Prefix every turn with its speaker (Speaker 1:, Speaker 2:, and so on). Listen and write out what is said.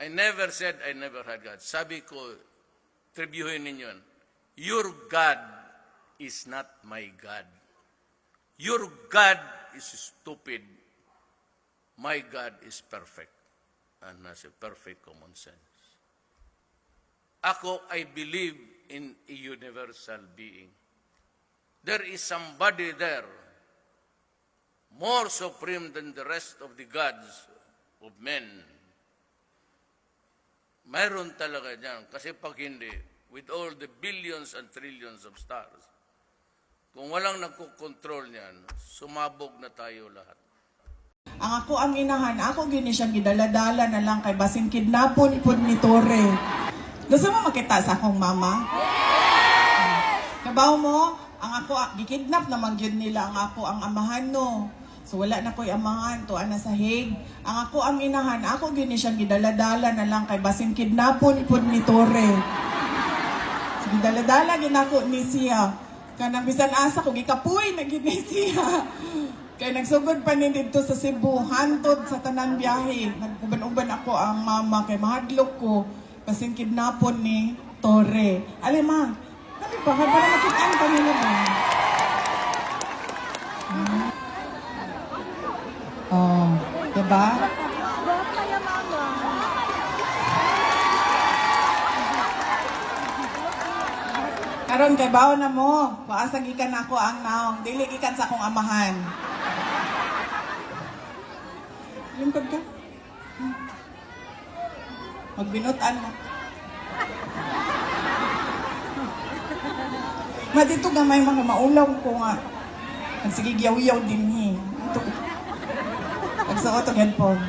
Speaker 1: I never said I never had God. Sabi ko, tribyuhin ninyo yan. Your God is not my God. Your God is stupid. My God is perfect and has a perfect common sense. Ako, I believe in a universal being. There is somebody there more supreme than the rest of the gods of men. Mayroon talaga dyan. Kasi pag hindi, with all the billions and trillions of stars, kung walang nagkukontrol niyan, sumabog na tayo lahat.
Speaker 2: Ang ako ang inahan, ako gini siya gidaladala na lang kay basin kidnapon pud ni Tore. Gusto mo makita sa akong mama? Kabaw mo, ang ako, gikidnap naman yun nila, ang ako ang amahan no. So wala na ko'y amahan, to ana sa Hague. Ang ako ang inahan, ako gini siya gidaladala na lang kay basin kidnapon pud ni Tore. So gidaladala ginako ni siya. Kanang bisan asa ko gikapuy na gini siya. Kaya nagsugod pa ni dito sa Cebu, hantod sa tanan biyahe. Nagkuban-uban ako ang mama kay mahadlok ko kasing kidnapon ni Tore. Alam ma, ano ba? Para makitaan pa nila ba? Oh, diba? Karon kay bawo na mo, paasag ikan ako ang naong, dili ikan sa akong amahan. Lingkod ka? Magbinutan mo. Dito gamay mga maulaw ko nga. Sige, giyaw-yaw din eh. Pagsuot ang headphone.